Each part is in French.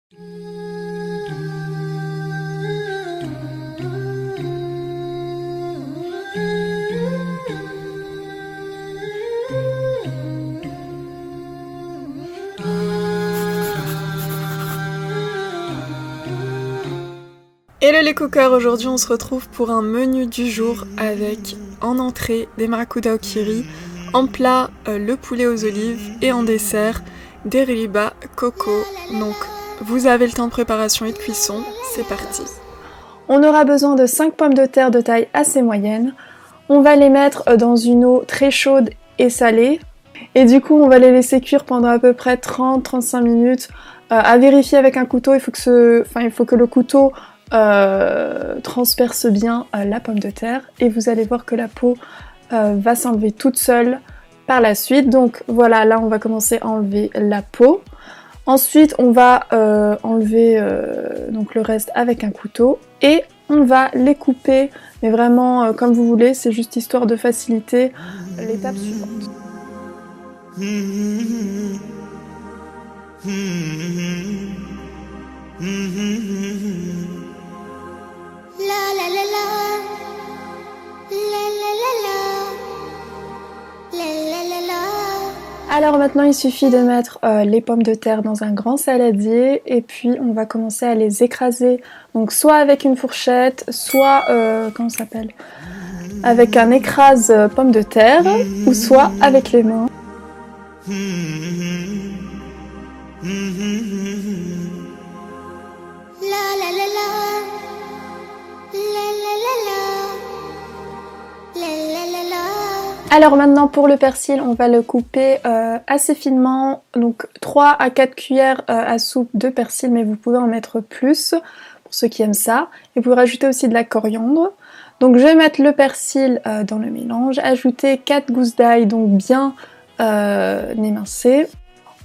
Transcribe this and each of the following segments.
Hello les cookers, aujourd'hui on se retrouve pour un menu du jour avec en entrée des maracuda au kiri, en plat le poulet aux olives et en dessert des riliba coco. Donc vous avez le temps de préparation et de cuisson, c'est parti. On aura besoin de 5 pommes de terre de taille assez moyenne. On va les mettre dans une eau très chaude et salée. Et du coup on va les laisser cuire pendant à peu près 30-35 minutes. À vérifier avec un couteau, il faut que le couteau transperce bien la pomme de terre. Et vous allez voir que la peau va s'enlever toute seule par la suite. Donc voilà, là on va commencer à enlever la peau. Ensuite on va enlever donc le reste avec un couteau. Et on va les couper, mais vraiment comme vous voulez, c'est juste histoire de faciliter l'étape suivante. Alors maintenant il suffit de mettre les pommes de terre dans un grand saladier et puis on va commencer à les écraser, donc soit avec une fourchette, soit comment ça s'appelle, avec un écrase pommes de terre, ou soit avec les mains. Alors maintenant pour le persil, on va le couper assez finement, donc 3 à 4 cuillères à soupe de persil, mais vous pouvez en mettre plus pour ceux qui aiment ça. Et vous pouvez rajouter aussi de la coriandre. Donc je vais mettre le persil dans le mélange, ajouter 4 gousses d'ail, donc bien émincées.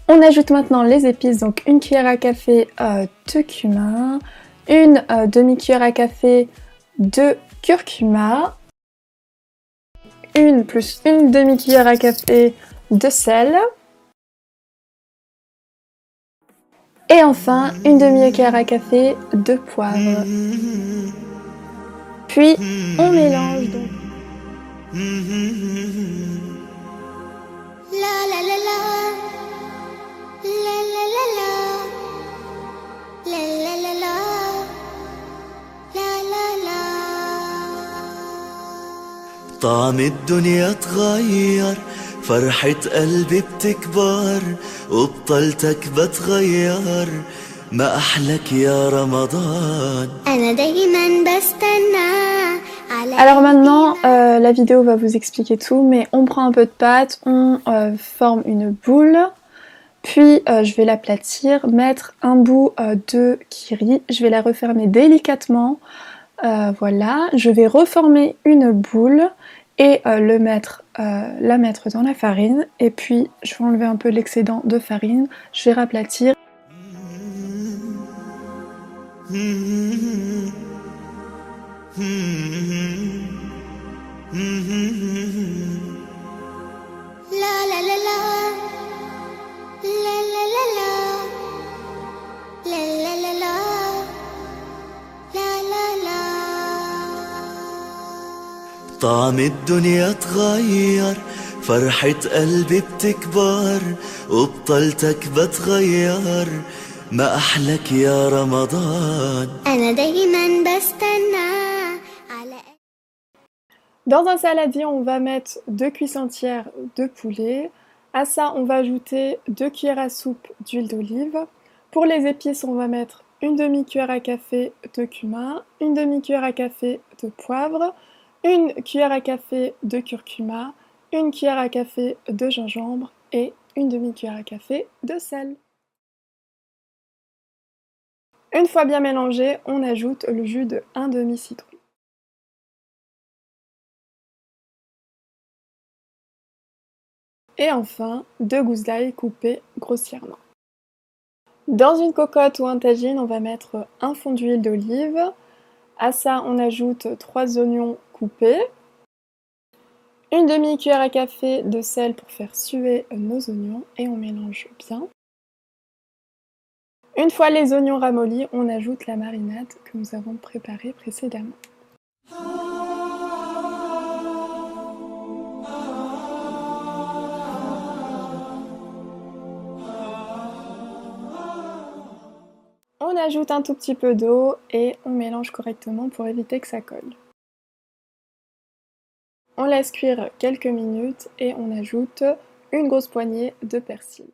On ajoute maintenant les épices, donc une cuillère à café de cumin, une demi-cuillère à café de curcuma, une plus une demi-cuillère à café de sel, et enfin une demi-cuillère à café de poivre. Puis on mélange donc. طعم الدنيا اتغير فرحة قلبي بتكبر وبطلتك بتغير ما أحلك يا رمضان أنا دايما بستنى. Alors maintenant, la vidéo va vous expliquer tout, mais on prend un peu de pâte, on forme une boule, puis je vais l'aplatir, mettre un bout de kiri, je vais la refermer délicatement, voilà, je vais reformer une boule et la mettre dans la farine, et puis je vais enlever un peu l'excédent de farine, je vais raplatir. طعم الدنيا اتغير فرحة قلبي بتكبر وبطلتك بتغير ما أحلك يا رمضان أنا دايما بستنى. Dans un saladier, on va mettre 2 cuisses entières de poulet. À ça, on va ajouter 2 cuillères à soupe d'huile d'olive. Pour les épices, on va mettre une demi-cuillère à café de cumin, une demi-cuillère à café de poivre, une cuillère à café de curcuma, une cuillère à café de gingembre et une demi-cuillère à café de sel. Une fois bien mélangé, on ajoute le jus de 1 demi-citron. Et enfin, 2 gousses d'ail coupées grossièrement. Dans une cocotte ou un tagine, on va mettre un fond d'huile d'olive. À ça, on ajoute 3 oignons coupés, une demi-cuillère à café de sel pour faire suer nos oignons et on mélange bien. Une fois les oignons ramollis, on ajoute la marinade que nous avons préparée précédemment. On ajoute un tout petit peu d'eau et on mélange correctement pour éviter que ça colle. On laisse cuire quelques minutes et on ajoute une grosse poignée de persil.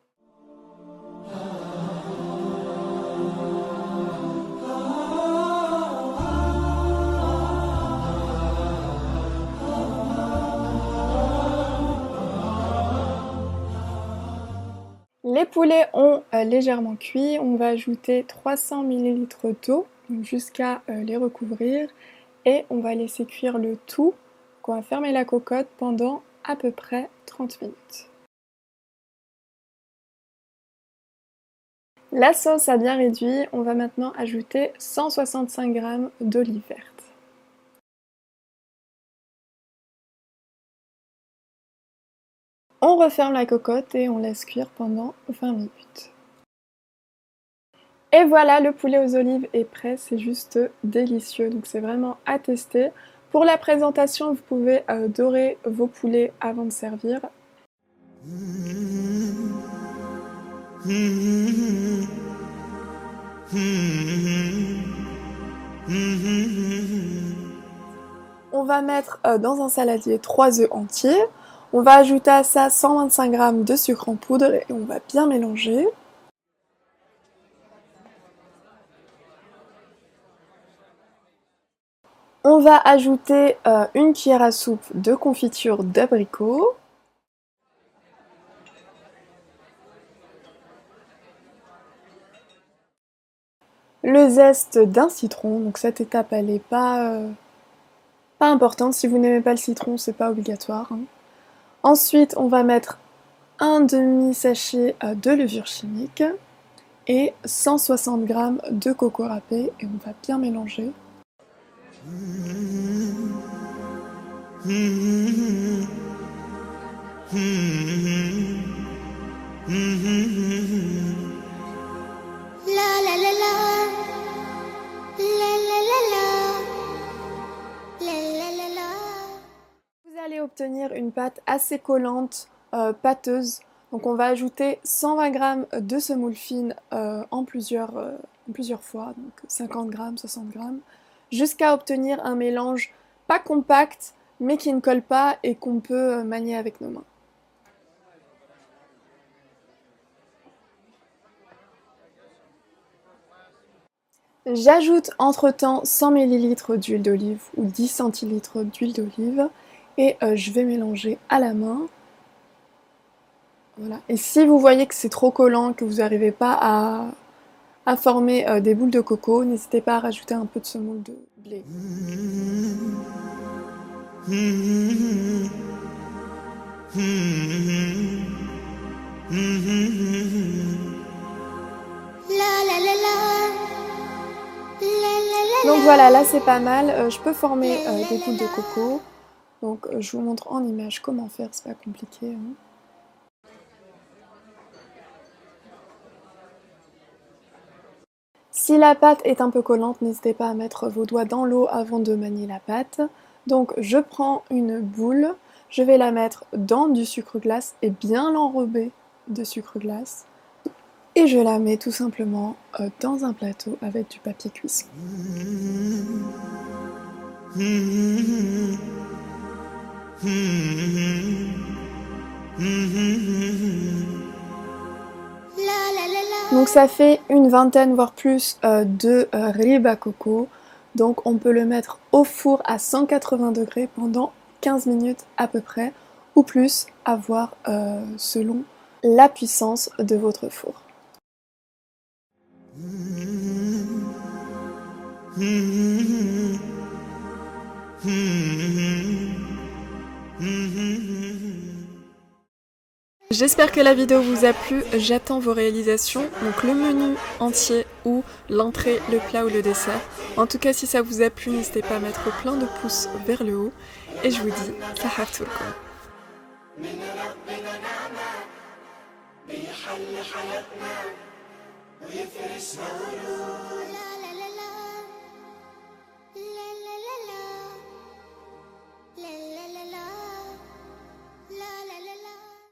Les poulets ont légèrement cuit, on va ajouter 300 ml d'eau jusqu'à les recouvrir et on va laisser cuire le tout. On va fermer la cocotte pendant à peu près 30 minutes. La sauce a bien réduit, on va maintenant ajouter 165 g d'olive verte. On referme la cocotte et on laisse cuire pendant 20 minutes. Et voilà, le poulet aux olives est prêt, c'est juste délicieux, donc c'est vraiment à tester. Pour la présentation, vous pouvez dorer vos poulets avant de servir. On va mettre dans un saladier 3 œufs entiers. On va ajouter à ça 125 g de sucre en poudre et on va bien mélanger. On va ajouter une cuillère à soupe de confiture d'abricot. Le zeste d'un citron, donc cette étape elle n'est pas importante. Si vous n'aimez pas le citron, c'est pas obligatoire. Ensuite, on va mettre un demi-sachet de levure chimique et 160 g de coco râpé et on va bien mélanger. Vous allez obtenir une pâte assez collante, pâteuse. Donc on va ajouter 120 g de semoule fine en plusieurs fois, donc 50 g, 60 g, jusqu'à obtenir un mélange pas compact, mais qui ne colle pas et qu'on peut manier avec nos mains. J'ajoute entre-temps 100 ml d'huile d'olive ou 10 centilitres d'huile d'olive et je vais mélanger à la main. Voilà. Et si vous voyez que c'est trop collant, que vous n'arrivez pas à former des boules de coco, n'hésitez pas à rajouter un peu de semoule de blé. Donc voilà, là c'est pas mal, je peux former des boules de coco. Donc je vous montre en image comment faire, c'est pas compliqué. Si la pâte est un peu collante, n'hésitez pas à mettre vos doigts dans l'eau avant de manier la pâte. Donc je prends une boule, je vais la mettre dans du sucre glace et bien l'enrober de sucre glace. Et je la mets tout simplement dans un plateau avec du papier cuisson. Donc ça fait une vingtaine voire plus de riba coco. Donc on peut le mettre au four à 180 degrés pendant 15 minutes à peu près, ou plus, à voir selon la puissance de votre four. J'espère que la vidéo vous a plu, j'attends vos réalisations, donc le menu entier ou l'entrée, le plat ou le dessert. En tout cas si ça vous a plu, n'hésitez pas à mettre plein de pouces vers le haut et je vous dis sahartulkum. ويفرشها ورود